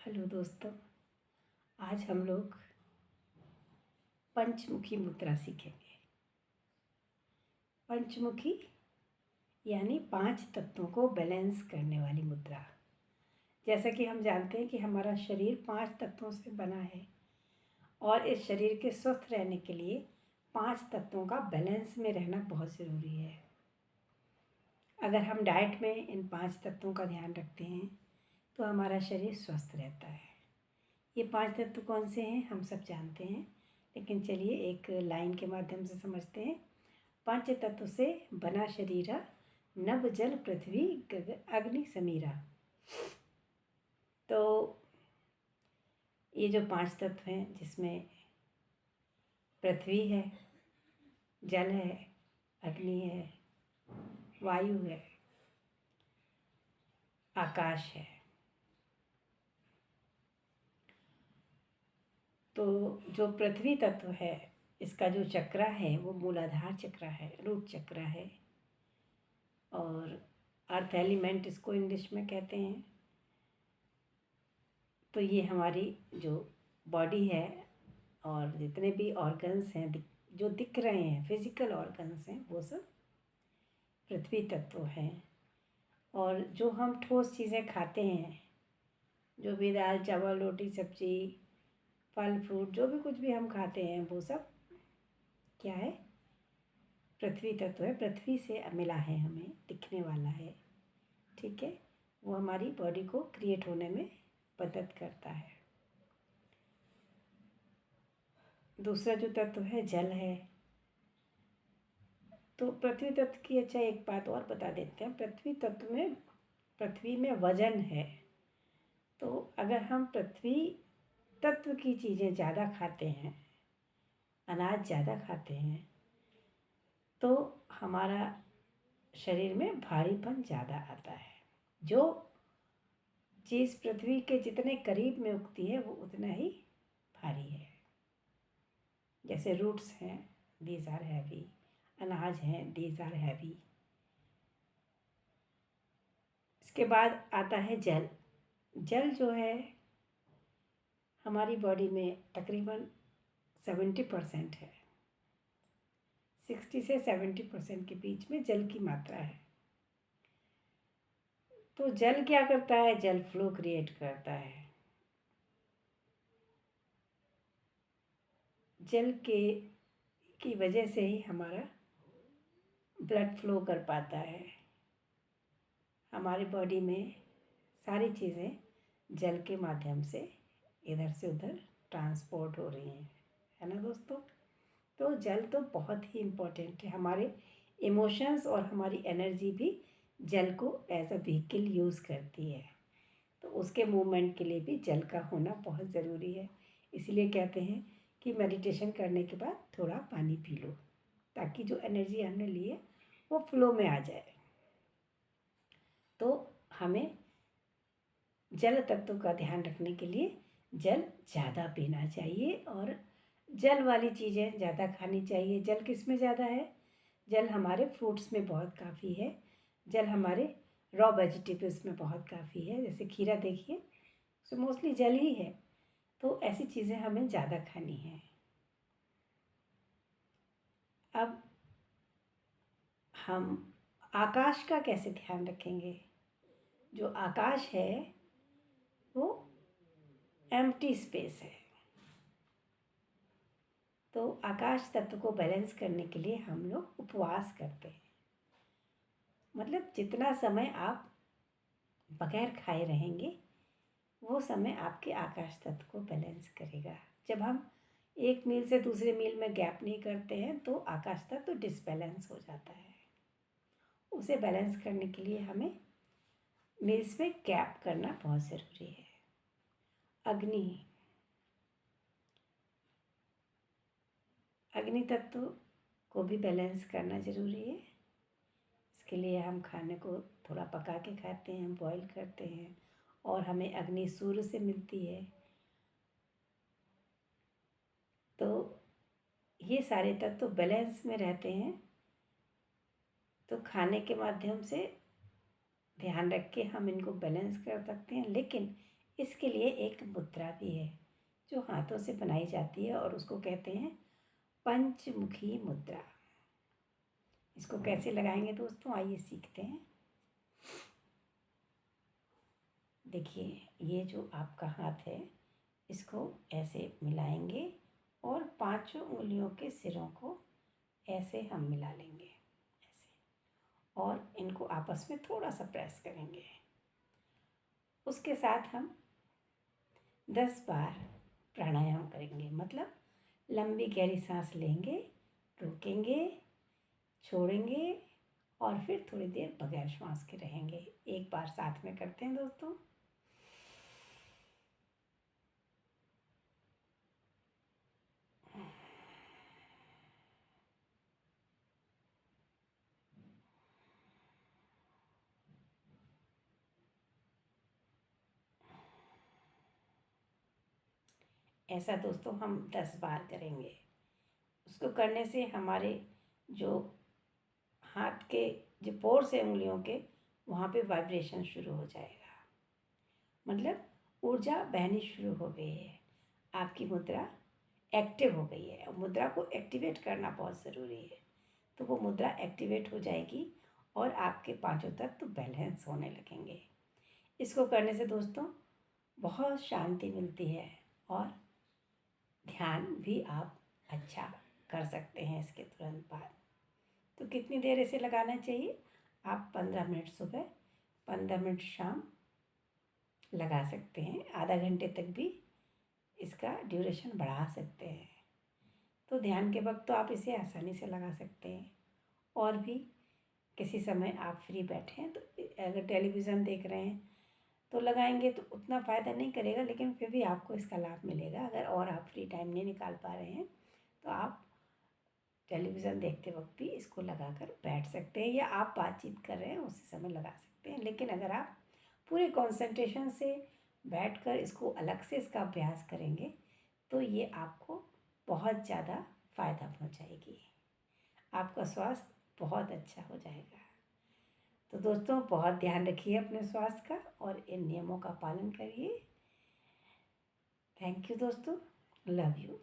Hello दोस्तों, आज हम लोग पंचमुखी मुद्रा सीखेंगे। पंचमुखी यानी 5 तत्वों को बैलेंस करने वाली मुद्रा। जैसा कि हम जानते हैं कि हमारा शरीर 5 तत्वों से बना है और इस शरीर के स्वस्थ रहने के लिए 5 तत्वों का बैलेंस में रहना बहुत ज़रूरी है। अगर हम डाइट में इन 5 तत्वों का ध्यान रखते हैं तो हमारा शरीर स्वस्थ रहता है। ये 5 तत्व कौन से हैं हम सब जानते हैं, लेकिन चलिए एक लाइन के माध्यम से समझते हैं। पंच तत्व से बना शरीरा, नभ जल पृथ्वी अग्नि समीरा। तो ये जो 5 तत्व हैं जिसमें पृथ्वी है, जल है, अग्नि है, वायु है, आकाश है। तो जो पृथ्वी तत्व है इसका जो चक्र है वो मूलाधार चक्र है, रूट चक्र है। और अर्थ एलिमेंट इसको इंग्लिश में कहते हैं। तो ये हमारी जो बॉडी है और जितने भी ऑर्गन्स हैं जो दिख रहे हैं, फिजिकल ऑर्गन्स हैं, वो सब पृथ्वी तत्व हैं। और जो हम ठोस चीज़ें खाते हैं, जो भी दाल चावल रोटी सब्जी फल फ्रूट जो भी कुछ भी हम खाते हैं, वो सब क्या है? पृथ्वी तत्व है। पृथ्वी से मिला है, हमें दिखने वाला है। ठीक है, वो हमारी बॉडी को क्रिएट होने में मदद करता है। दूसरा जो तत्व है जल है। तो पृथ्वी तत्व की अच्छा एक बात और बता देते हैं। पृथ्वी में वजन है। तो अगर हम पृथ्वी तत्व की चीज़ें ज़्यादा खाते हैं, अनाज ज़्यादा खाते हैं, तो हमारा शरीर में भारीपन ज़्यादा आता है। जो चीज़ पृथ्वी के जितने करीब में उगती है वो उतना ही भारी है। जैसे रूट्स हैं, दीज आर हैवी। अनाज हैं, दीज आर हैवी। इसके बाद आता है जल। जल जो है हमारी बॉडी में तकरीबन 70% है। 60 से 70% के बीच में जल की मात्रा है। तो जल क्या करता है? जल फ्लो क्रिएट करता है। जल की वजह से ही हमारा ब्लड फ्लो कर पाता है। हमारी बॉडी में सारी चीज़ें जल के माध्यम से इधर से उधर ट्रांसपोर्ट हो रही हैं, है ना दोस्तों? तो जल तो बहुत ही इम्पोर्टेंट है। हमारे इमोशंस और हमारी एनर्जी भी जल को एज अ व्हीकल यूज़ करती है। तो उसके मूवमेंट के लिए भी जल का होना बहुत ज़रूरी है। इसलिए कहते हैं कि मेडिटेशन करने के बाद थोड़ा पानी पी लो, ताकि जो एनर्जी हमने ली है वो फ्लो में आ जाए। तो हमें जल तत्व का ध्यान रखने के लिए जल ज़्यादा पीना चाहिए और जल वाली चीज़ें ज़्यादा खानी चाहिए। जल किस में ज़्यादा है? जल हमारे फ्रूट्स में बहुत काफ़ी है। जल हमारे रॉ वेजिटेबल्स में बहुत काफ़ी है। जैसे खीरा देखिए, उसमें मोस्टली जल ही है। तो ऐसी चीज़ें हमें ज़्यादा खानी है। अब हम आकाश का कैसे ध्यान रखेंगे? जो आकाश है वो एम्प्टी स्पेस है। तो आकाश तत्व को बैलेंस करने के लिए हम लोग उपवास करते हैं। मतलब जितना समय आप बगैर खाए रहेंगे वो समय आपके आकाश तत्व को बैलेंस करेगा। जब हम एक मील से दूसरे मील में गैप नहीं करते हैं तो आकाश तत्व डिसबैलेंस हो जाता है। उसे बैलेंस करने के लिए हमें मील्स में गैप करना बहुत ज़रूरी है। अग्नि तत्व को भी बैलेंस करना ज़रूरी है। इसके लिए हम खाने को थोड़ा पका के खाते हैं, बॉईल करते हैं, और हमें अग्नि सूर्य से मिलती है। तो ये सारे तत्व बैलेंस में रहते हैं। तो खाने के माध्यम से ध्यान रख के हम इनको बैलेंस कर सकते हैं, लेकिन इसके लिए एक मुद्रा भी है जो हाथों से बनाई जाती है और उसको कहते हैं पंचमुखी मुद्रा। इसको कैसे लगाएंगे दोस्तों, आइए सीखते हैं। देखिए, ये जो आपका हाथ है इसको ऐसे मिलाएंगे और पांचों उंगलियों के सिरों को ऐसे हम मिला लेंगे, ऐसे, और इनको आपस में थोड़ा सा प्रेस करेंगे। उसके साथ हम 10 बार प्राणायाम करेंगे, मतलब लंबी गहरी सांस लेंगे, रोकेंगे, छोड़ेंगे और फिर थोड़ी देर बगैर श्वास के रहेंगे। एक बार साथ में करते हैं दोस्तों। ऐसा दोस्तों हम 10 बार करेंगे। उसको करने से हमारे जो हाथ के जो पोर्स है उंगलियों के, वहाँ पे वाइब्रेशन शुरू हो जाएगा, मतलब ऊर्जा बहनी शुरू हो गई है, आपकी मुद्रा एक्टिव हो गई है। मुद्रा को एक्टिवेट करना बहुत ज़रूरी है, तो वो मुद्रा एक्टिवेट हो जाएगी और आपके पांचों तत्व बैलेंस होने लगेंगे। इसको करने से दोस्तों बहुत शांति मिलती है और ध्यान भी आप अच्छा कर सकते हैं इसके तुरंत बाद। तो कितनी देर इसे लगाना चाहिए, आप 15 मिनट सुबह, 15 मिनट शाम लगा सकते हैं। आधा घंटे तक भी इसका ड्यूरेशन बढ़ा सकते हैं। तो ध्यान के वक्त तो आप इसे आसानी से लगा सकते हैं। और भी किसी समय आप फ्री बैठे हैं तो अगर टेलीविज़न देख रहे हैं तो लगाएंगे तो उतना फ़ायदा नहीं करेगा, लेकिन फिर भी आपको इसका लाभ मिलेगा। अगर और आप फ्री टाइम नहीं निकाल पा रहे हैं तो आप टेलीविज़न देखते वक्त भी इसको लगाकर बैठ सकते हैं, या आप बातचीत कर रहे हैं उसी समय लगा सकते हैं। लेकिन अगर आप पूरे कंसंट्रेशन से बैठकर इसको अलग से इसका अभ्यास करेंगे तो ये आपको बहुत ज़्यादा फ़ायदा पहुंचाएगी, आपका स्वास्थ्य बहुत अच्छा हो जाएगा। तो दोस्तों बहुत ध्यान रखिए अपने स्वास्थ्य का और इन नियमों का पालन करिए। थैंक यू दोस्तों, लव यू।